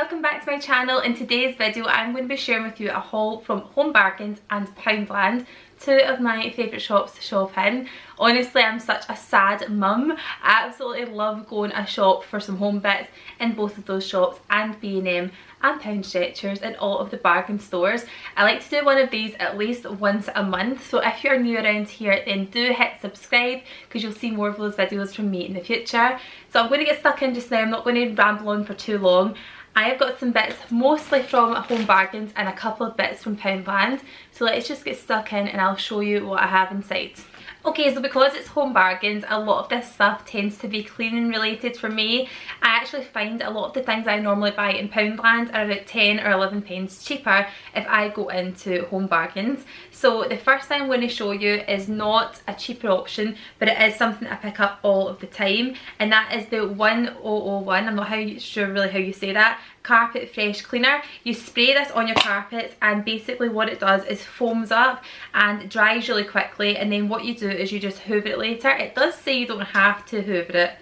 welcome back to my channel. In today's video I'm going to be sharing with you a haul from Home Bargains and Poundland, two of my favourite shops to shop in. Honestly, I'm such a sad mum. I absolutely love going to shop for some home bits in both of those shops, and B&M and Pound Stretchers and all of the bargain stores. I like to do one of these at least once a month, so if you're new around here then do hit subscribe because you'll see more of those videos from me in the future. So I'm going to get stuck in just now. I'm not going to ramble on for too long. I have got some bits mostly from Home Bargains and a couple of bits from Poundland, so let's just get stuck in and I'll show you what I have inside. Okay, so because it's Home Bargains, a lot of this stuff tends to be cleaning related for me. I actually find a lot of the things I normally buy in Poundland are about 10 or 11 pence cheaper if I go into Home Bargains. So the first thing I'm going to show you is not a cheaper option, but it is something I pick up all of the time, and that is the 1001, I'm not sure really how you say that, carpet fresh cleaner. You spray this on your carpets and basically what it does is foams up and dries really quickly, and then what you do is you just hoover it later. It does say you don't have to hoover it.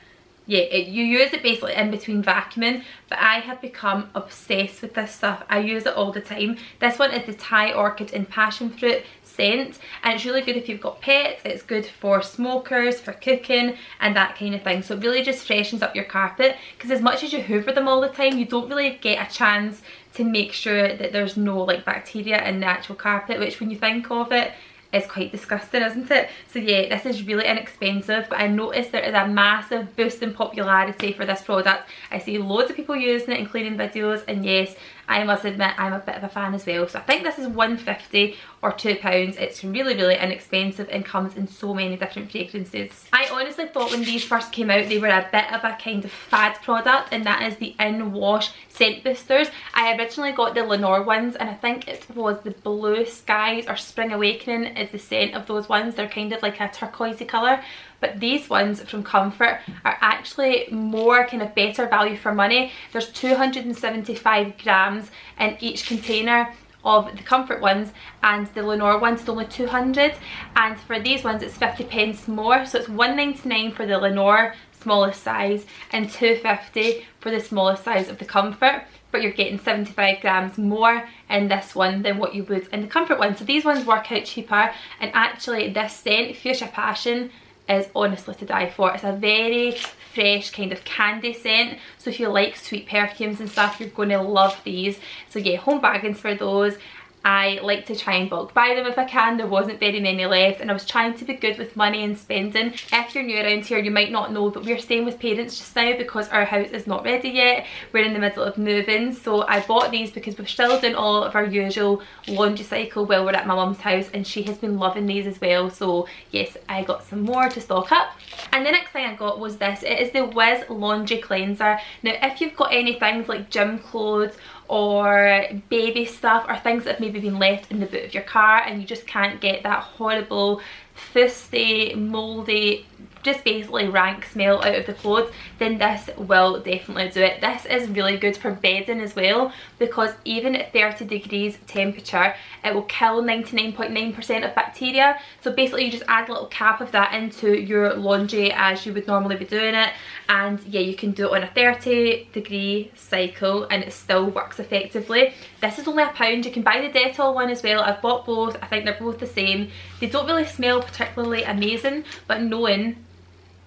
Yeah, you use it basically in between vacuuming, but I have become obsessed with this stuff. I use it all the time. This one is the Thai Orchid and Passion Fruit scent, and it's really good if you've got pets. It's good for smokers, for cooking and that kind of thing. So it really just freshens up your carpet, because as much as you hoover them all the time, you don't really get a chance to make sure that there's no like bacteria in the actual carpet, which when you think of it, is quite disgusting, isn't it? So yeah, this is really inexpensive, but I noticed there is a massive boost in popularity for this product. I see loads of people using it in cleaning videos, and yes, I must admit I'm a bit of a fan as well. So I think this is £1.50 or £2. It's really inexpensive and comes in so many different fragrances. I honestly thought when these first came out they were a bit of a kind of fad product, and that is the in-wash scent boosters. I originally got the Lenore ones, and I think it was the Blue Skies or Spring Awakening is the scent of those ones. They're kind of like a turquoisey colour. But these ones from Comfort are actually more kind of better value for money. There's 275 grams in each container of the Comfort ones, and the Lenore ones is only 200, and for these ones it's 50 pence more. So it's £1.99 for the Lenore smallest size and £2.50 for the smallest size of the Comfort, but you're getting 75 grams more in this one than what you would in the Comfort one. So these ones work out cheaper, and actually this scent, Fuchsia Passion, is honestly to die for. It's a very fresh kind of candy scent, so if you like sweet perfumes and stuff, you're going to love these. So yeah, Home Bargains for those. I like to try and bulk buy them if I can. There wasn't very many left, and I was trying to be good with money and spending. If you're new around here, you might not know, but we're staying with parents just now because our house is not ready yet. We're in the middle of moving, so I bought these because we're still doing all of our usual laundry cycle while we're at my mum's house, and she has been loving these as well. So yes, I got some more to stock up. And the next thing I got was this. It is the Whiz Laundry Cleanser. Now if you've got any things like gym clothes or baby stuff, or things that have maybe been left in the boot of your car and you just can't get that horrible fusty, mouldy, just basically rank smell out of the clothes, then this will definitely do it. This is really good for bedding as well, because even at 30 degrees temperature it will kill 99.9% of bacteria. So basically you just add a little cap of that into your laundry as you would normally be doing it, and yeah, you can do it on a 30-degree cycle and it still works effectively. This is only £1. You can buy the Dettol one as well. I've bought both. I think they're both the same. They don't really smell particularly amazing, but knowing,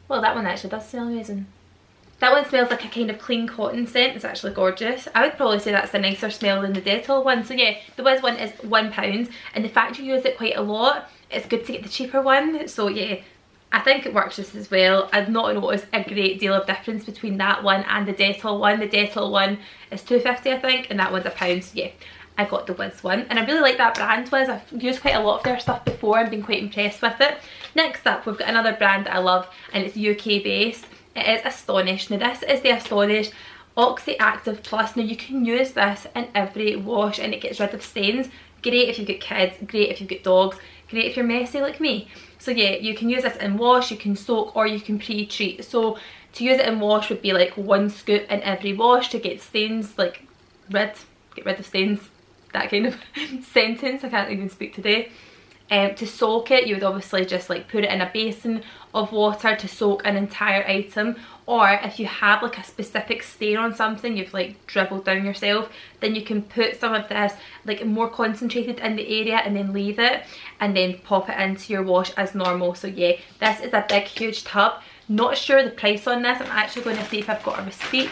well, that one actually does smell amazing. That one smells like a kind of clean cotton scent. It's actually gorgeous. I would probably say that's a nicer smell than the Dettol one. So yeah, the Whiz one is £1, and the fact you use it quite a lot, it's good to get the cheaper one. So yeah, I think it works just as well. I've not noticed a great deal of difference between that one and the Dettol one. The Dettol one is £2.50 I think, and that one's £1. So yeah, I got the Whiz one, and I really like that brand, Whiz. I've used quite a lot of their stuff before and been quite impressed with it. Next up, we've got another brand that I love, and it's UK based. It is Astonish. Now this is the Astonish Oxy Active Plus. Now you can use this in every wash and it gets rid of stains. Great if you've got kids, great if you've got dogs, great if you're messy like me. So yeah, you can use this in wash, you can soak, or you can pre-treat. So to use it in wash would be like 1 scoop in every wash to get stains, like get rid of stains, that kind of sentence. I can't even speak today. To soak it, you would obviously just like put it in a basin of water to soak an entire item, or if you have like a specific stain on something you've like dribbled down yourself, then you can put some of this like more concentrated in the area and then leave it and then pop it into your wash as normal. So yeah, this is a big huge tub. Not sure the price on this. I'm actually going to see if I've got a receipt,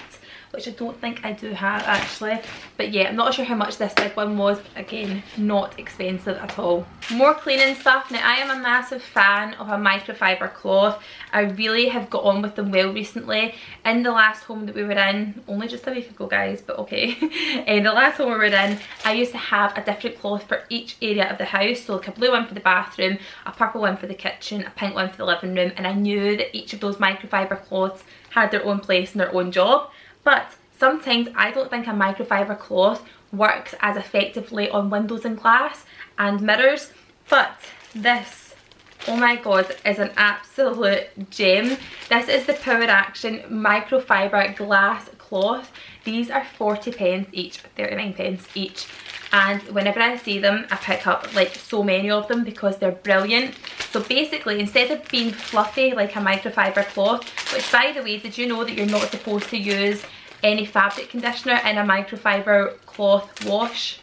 which I don't think I do have actually. But yeah, I'm not sure how much this big one was. Again, not expensive at all. More cleaning stuff. Now, I am a massive fan of a microfiber cloth. I really have got on with them well recently. In the last home that we were in, only just a week ago guys, but okay. In the last home we were in, I used to have a different cloth for each area of the house. So like a blue one for the bathroom, a purple one for the kitchen, a pink one for the living room. And I knew that each of those microfiber cloths had their own place and their own job. But sometimes I don't think a microfiber cloth works as effectively on windows and glass and mirrors. But this, oh my god, is an absolute gem. This is the Power Action microfiber glass cloth. These are 40p each, 39p each. And whenever I see them, I pick up like so many of them because they're brilliant. So basically, instead of being fluffy like a microfiber cloth, which by the way, did you know that you're not supposed to use any fabric conditioner in a microfiber cloth wash?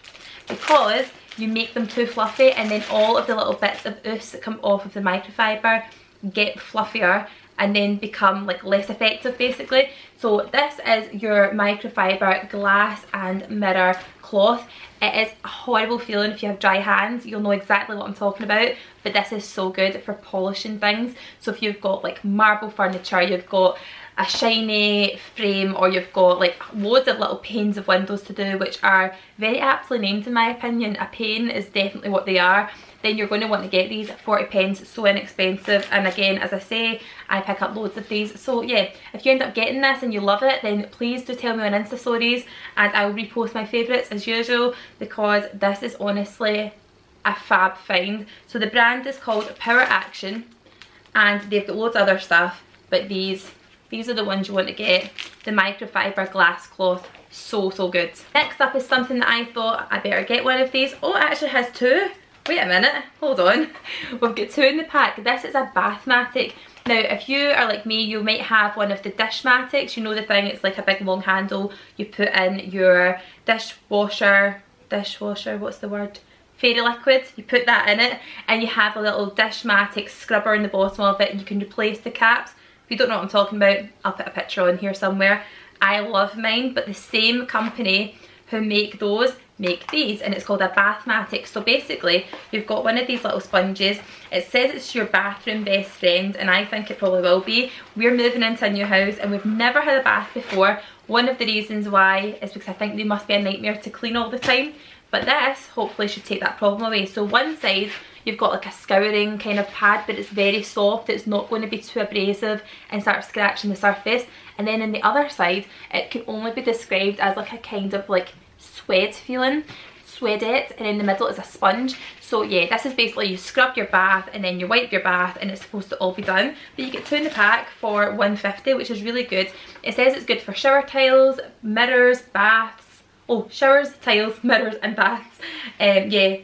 Because you make them too fluffy and then all of the little bits of ooze that come off of the microfiber get fluffier and then become like less effective basically. So this is your microfiber glass and mirror cloth. It is a horrible feeling if you have dry hands. You'll know exactly what I'm talking about, but this is so good for polishing things. So if you've got like marble furniture, you've got a shiny frame, or you've got like loads of little panes of windows to do, which are very aptly named in my opinion. A pane is definitely what they are. Then you're going to want to get these at 40p, so inexpensive. And again, as I say, I pick up loads of these. So yeah, if you end up getting this and you love it, then please do tell me on Insta stories and I'll repost my favourites as usual, because this is honestly a fab find. So the brand is called Power Action and they've got loads of other stuff, but these are the ones you want to get. The microfiber glass cloth, so good. Next up is something that I thought I better get one of these. Oh, it actually has two. Wait a minute, hold on. We've got two in the pack. This is a bath Matic. Now, if you are like me, you might have one of the dish Matics. You know the thing, it's like a big long handle. You put in your dishwasher, what's the word? Fairy liquid. You put that in it and you have a little dish Matic scrubber in the bottom of it and you can replace the caps. If you don't know what I'm talking about, I'll put a picture on here somewhere. I love mine, but the same company who make those make these, and it's called a bath Matic. So basically, you've got one of these little sponges. It says it's your bathroom best friend, and I think it probably will be. We're moving into a new house and we've never had a bath before. One of the reasons why is because I think they must be a nightmare to clean all the time. But this hopefully should take that problem away. So one side, you've got like a scouring kind of pad, but it's very soft. It's not going to be too abrasive and start scratching the surface. And then on the other side, it can only be described as like a kind of like suede feeling, suedette, and in the middle is a sponge. So yeah, this is basically you scrub your bath and then you wipe your bath and it's supposed to all be done. But you get two in the pack for $1.50, which is really good. It says it's good for shower tiles, mirrors, baths. Oh, showers, tiles, mirrors and baths. Yeah,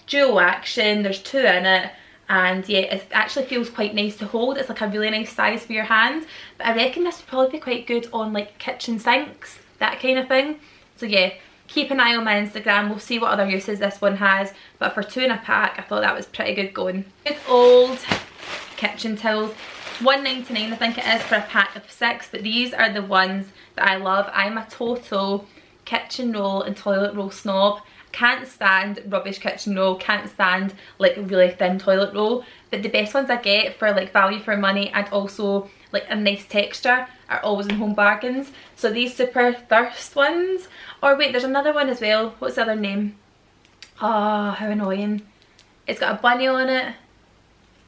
dual action, there's two in it. And yeah, it actually feels quite nice to hold. It's like a really nice size for your hand. But I reckon this would probably be quite good on like kitchen sinks, that kind of thing. So yeah, keep an eye on my Instagram. We'll see what other uses this one has. But for two in a pack, I thought that was pretty good going. Good old kitchen towels. $1.99 I think it is for a pack of 6. But these are the ones that I love. I'm a total kitchen roll and toilet roll snob. Can't stand rubbish kitchen roll, can't stand like really thin toilet roll, but the best ones I get for like value for money and also like a nice texture are always in Home Bargains. So these Super Thirst ones, or wait, there's another one as well. What's the other name? Oh, how annoying. It's got a bunny on it.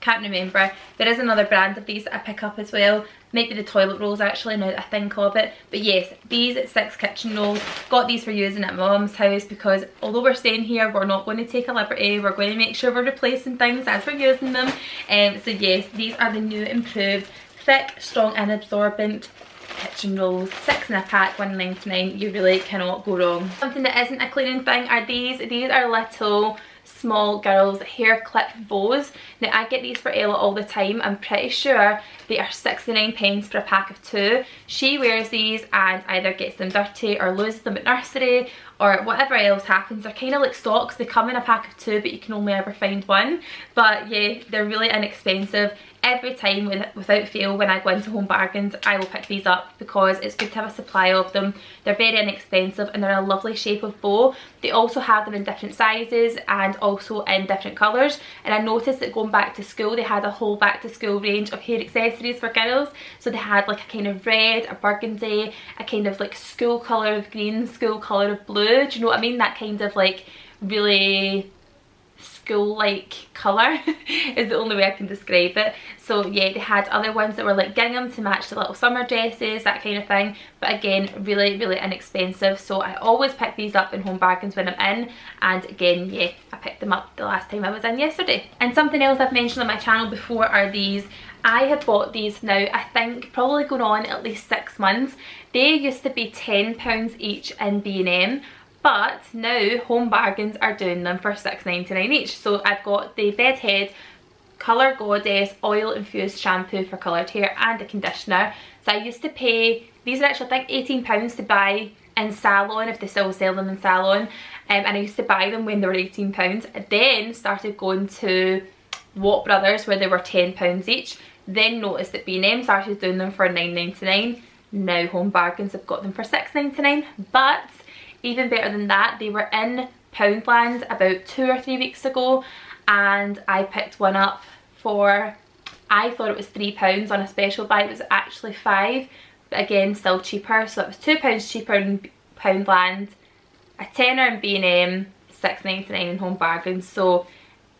Can't remember. There is another brand of these that I pick up as well. Maybe the toilet rolls actually, now that I think of it. But yes, these 6 kitchen rolls. Got these for using at my mum's house because although we're staying here, we're not going to take a liberty. We're going to make sure we're replacing things as we're using them. So yes, these are the new improved thick, strong and absorbent kitchen rolls. 6 in a pack, $1.99. You really cannot go wrong. Something that isn't a cleaning thing are these. These are little small girls hair clip bows. Now I get these for Ella all the time. I'm pretty sure they are 69p for a pack of 2. She wears these and either gets them dirty or loses them at nursery or whatever else happens. They're kind of like socks. They come in a pack of 2 but you can only ever find one. But yeah, they're really inexpensive. Every time without fail when I go into Home Bargains I will pick these up because it's good to have a supply of them. They're very inexpensive and they're a lovely shape of bow. They also have them in different sizes and also in different colours, and I noticed that going back to school they had a whole back to school range of hair accessories for girls. So they had like a kind of red, a burgundy, a kind of like school colour of green, school colour of blue, do you know what I mean? That kind of like really school-like colour is the only way I can describe it. So yeah, they had other ones that were like gingham to match the little summer dresses, that kind of thing, but again really inexpensive. So I always pick these up in Home Bargains when I'm in, and again yeah, I picked them up the last time I was in yesterday. And something else I've mentioned on my channel before are these. I had bought these now I think probably going on at least 6 months. They used to be £10 each in B&M, but now Home Bargains are doing them for £6.99 each. So I've got the Bedhead Colour Goddess Oil Infused Shampoo for coloured hair and a conditioner. So I used to pay, these are actually I think £18 to buy in Salon if they still sell them in Salon, and I used to buy them when they were £18. I then started going to Watt Brothers where they were £10 each, then noticed that B&M started doing them for £9.99. Now Home Bargains have got them for £6.99, but even better than that, they were in Poundland about 2 or 3 weeks ago and I picked one up for, I thought it was £3 on a special buy, it was actually 5, but again still cheaper. So it was £2 cheaper in Poundland, a tenner in B&M, £6.99 in Home Bargains. So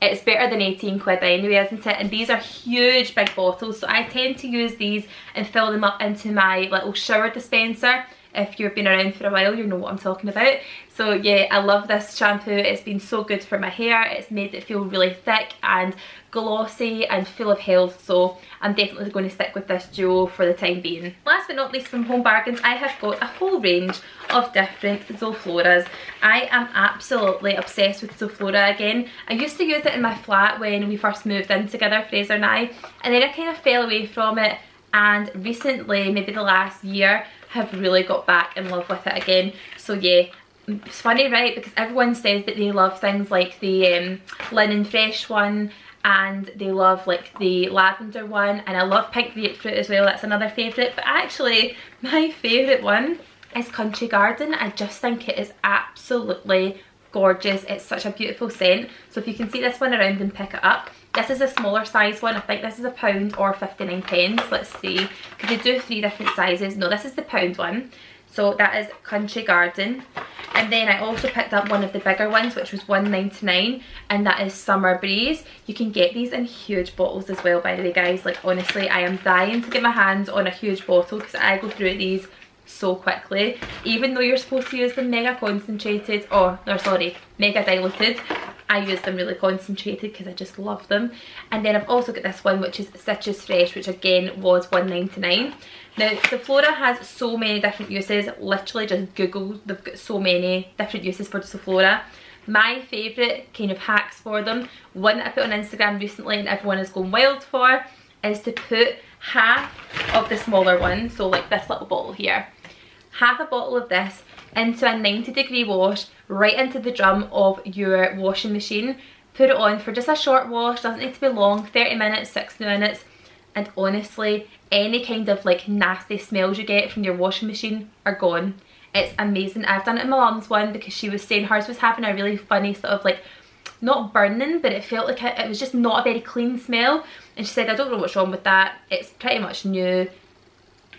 it's better than 18 quid anyway, isn't it? And these are huge big bottles, so I tend to use these and fill them up into my little shower dispenser. If you've been around for a while, you know what I'm talking about. So yeah, I love this shampoo. It's been so good for my hair. It's made it feel really thick and glossy and full of health. So I'm definitely going to stick with this duo for the time being. Last but not least, from Home Bargains, I have got a whole range of different Zofloras. I am absolutely obsessed with Zoflora again. I used to use it in my flat when we first moved in together, Fraser and I, and then I kind of fell away from it, and recently, maybe the last year, have really got back in love with it again. So yeah, it's funny, right, because everyone says that they love things like the Linen Fresh one, and they love like the lavender one, and I love pink grapefruit as well, that's another favourite. But actually my favourite one is Country Garden. I just think it is absolutely gorgeous. It's such a beautiful scent. So if you can see this one around and pick it up, this is a smaller size one. I think this is £1 or 59p. Let's see, because they do 3 different sizes. No, this is the £1 one. So that is Country Garden. And then I also picked up one of the bigger ones, which was £1.99, and that is Summer Breeze. You can get these in huge bottles as well, by the way, guys. Like honestly, I am dying to get my hands on a huge bottle because I go through these so quickly. Even though you're supposed to use them mega concentrated, or no, sorry, mega diluted, I use them really concentrated because I just love them. And then I've also got this one, which is Citrus Fresh, which again was £1.99. Now Zoflora has so many different uses. Literally just Google, they've got so many different uses for Zoflora. My favourite kind of hacks for them, one that I put on Instagram recently and everyone is going wild for, is to put half of the smaller one, so like this little bottle here, half a bottle of this into a 90-degree wash right into the drum of your washing machine. Put it on for just a short wash, doesn't need to be long, 30 minutes, 60 minutes, and honestly any kind of like nasty smells you get from your washing machine are gone. It's amazing. I've done it in my mum's one because she was saying hers was having a really funny sort of like, not burning, but it felt like it was just not a very clean smell, and she said, I don't know what's wrong with that, it's pretty much new, do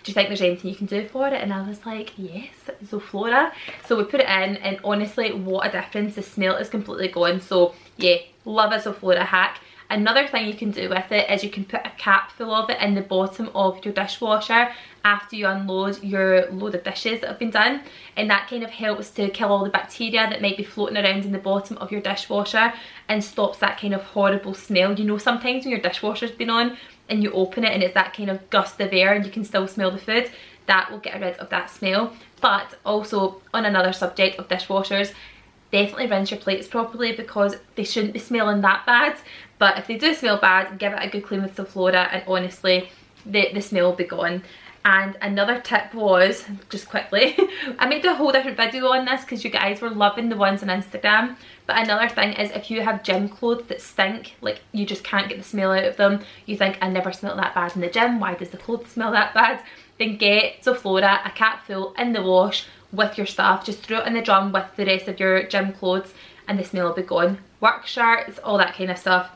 you think there's anything you can do for it? And I was like, yes, Zoflora. So we put it in and honestly what a difference, the smell is completely gone. So yeah, love a Zoflora hack. Another thing you can do with it is you can put a cap full of it in the bottom of your dishwasher after you unload your load of dishes that have been done, and that kind of helps to kill all the bacteria that might be floating around in the bottom of your dishwasher and stops that kind of horrible smell. You know, sometimes when your dishwasher's been on and you open it and it's that kind of gust of air and you can still smell the food, that will get rid of that smell. But also, on another subject of dishwashers, definitely rinse your plates properly because they shouldn't be smelling that bad. But if they do smell bad, give it a good clean with some Flora and honestly, the smell will be gone. And another tip was, just quickly, I made a whole different video on this because you guys were loving the ones on Instagram. But another thing is if you have gym clothes that stink, like you just can't get the smell out of them, you think I never smelled that bad in the gym, why does the clothes smell that bad? Then get Zoflora, a cap full in the wash with your stuff, just throw it in the drum with the rest of your gym clothes and the smell will be gone. Work shirts, all that kind of stuff,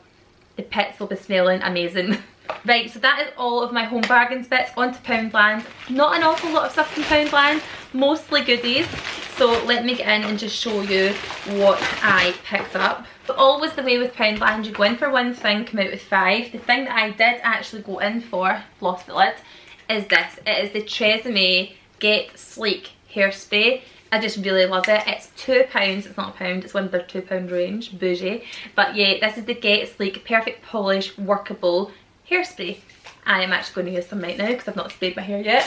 the pits will be smelling amazing. Right, so that is all of my Home Bargains bits. Onto Poundland. Not an awful lot of stuff from Poundland, mostly goodies. So let me get in and just show you what I picked up. But always the way with Poundland, you go in for one thing, come out with 5. The thing that I did actually go in for, lost the lid, is this. It is the Tresemme Get Sleek Hairspray. I just really love it. It's £2, it's not a pound, it's one of their £2 range, bougie. But yeah, this is the Get Sleek Perfect Polish Workable Hairspray. I am actually going to use some right now because I've not sprayed my hair yet.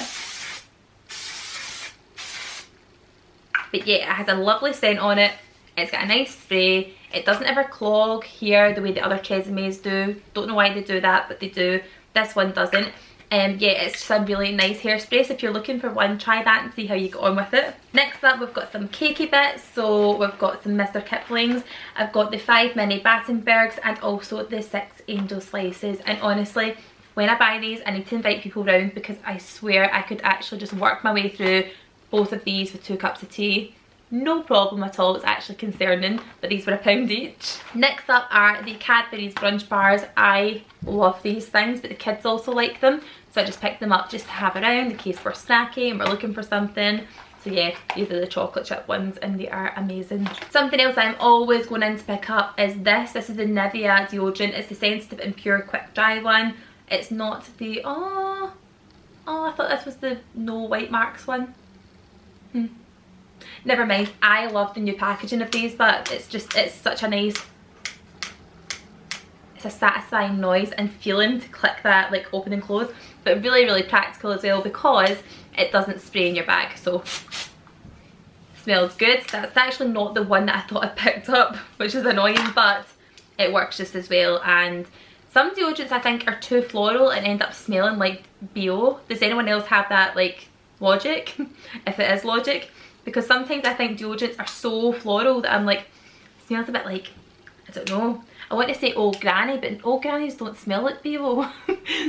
But yeah, it has a lovely scent on it. It's got a nice spray. It doesn't ever clog here the way the other Tresemmes do. Don't know why they do that, but they do. This one doesn't. Yeah, it's just a really nice hairspray, so if you're looking for one, try that and see how you get on with it. Next up, we've got some cakey bits. So we've got some Mr. Kipling's. I've got the 5 mini Battenbergs and also the 6 angel slices. And honestly, when I buy these, I need to invite people round because I swear I could actually just work my way through both of these with 2 cups of tea. No problem at all, it's actually concerning, but these were £1 each. Next up are the Cadbury's Scrunch bars. I love these things, but the kids also like them, so I just picked them up just to have around in case we're snacking and we're looking for something. So yeah, these are the chocolate chip ones and they are amazing. Something else I'm always going in to pick up is this. This is the Nivea deodorant. It's the Sensitive and Pure Quick Dry one. It's not the, oh I thought this was the no white marks one. Never mind, I love the new packaging of these, but it's such a nice, it's a satisfying noise and feeling to click that, like open and close, but really really practical as well because it doesn't spray in your bag, so smells good. That's actually not the one that I thought I picked up, which is annoying, but it works just as well. And some deodorants I think are too floral and end up smelling like BO. Does anyone else have that like logic? If it is logic, because sometimes I think deodorants are so floral that I'm like, it smells a bit like, I don't know, I want to say old granny, but old grannies don't smell like BO.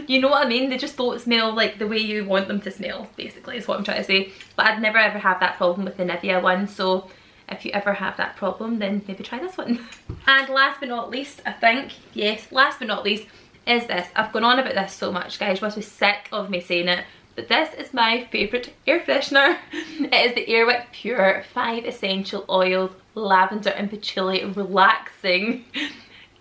You know what I mean? They just don't smell like the way you want them to smell, basically is what I'm trying to say. But I'd never ever have that problem with the Nivea one, so if you ever have that problem, then maybe try this one. And last but not least, I think, yes, last but not least, is this. I've gone on about this so much, guys, you must be sick of me saying it. But this is my favourite air freshener. It is the Airwick Pure 5 Essential Oils Lavender and Patchouli Relaxing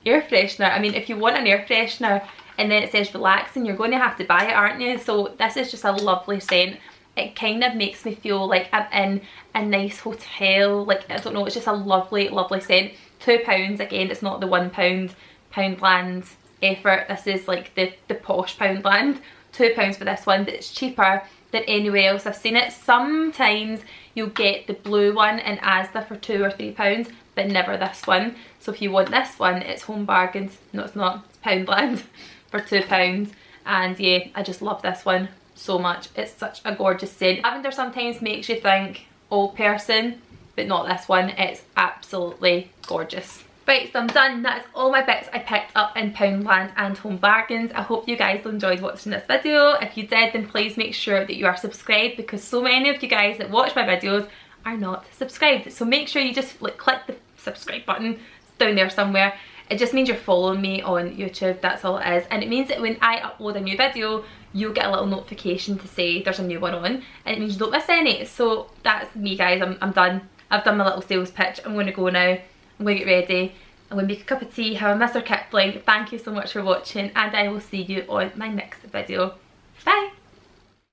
Air Freshener. I mean, if you want an air freshener and then it says relaxing, you're going to have to buy it, aren't you? So this is just a lovely scent. It kind of makes me feel like I'm in a nice hotel. Like, I don't know, it's just a lovely, lovely scent. £2, again, it's not the £1 Poundland effort. This is like the posh Poundland. £2 for this one, but it's cheaper than anywhere else I've seen it. Sometimes you'll get the blue one in Asda for £2 or £3, but never this one. So if you want this one, it's Home Bargains. No, it's not, it's Poundland for £2. And yeah, I just love this one so much. It's such a gorgeous scent. Lavender sometimes makes you think old person, but not this one. It's absolutely gorgeous. Right, so I'm done. That's all my bits I picked up in Poundland and Home Bargains. I hope you guys enjoyed watching this video. If you did, then please make sure that you are subscribed because so many of you guys that watch my videos are not subscribed. So make sure you just like click the subscribe button. It's down there somewhere. It just means you're following me on YouTube, that's all it is. And it means that when I upload a new video, you'll get a little notification to say there's a new one on. And it means you don't miss any. So that's me, guys. I'm done. I've done my little sales pitch. I'm going to go now. I'm going to get ready, I'm going to make a cup of tea, have a Mr. Kipling. Thank you so much for watching and I will see you on my next video. Bye!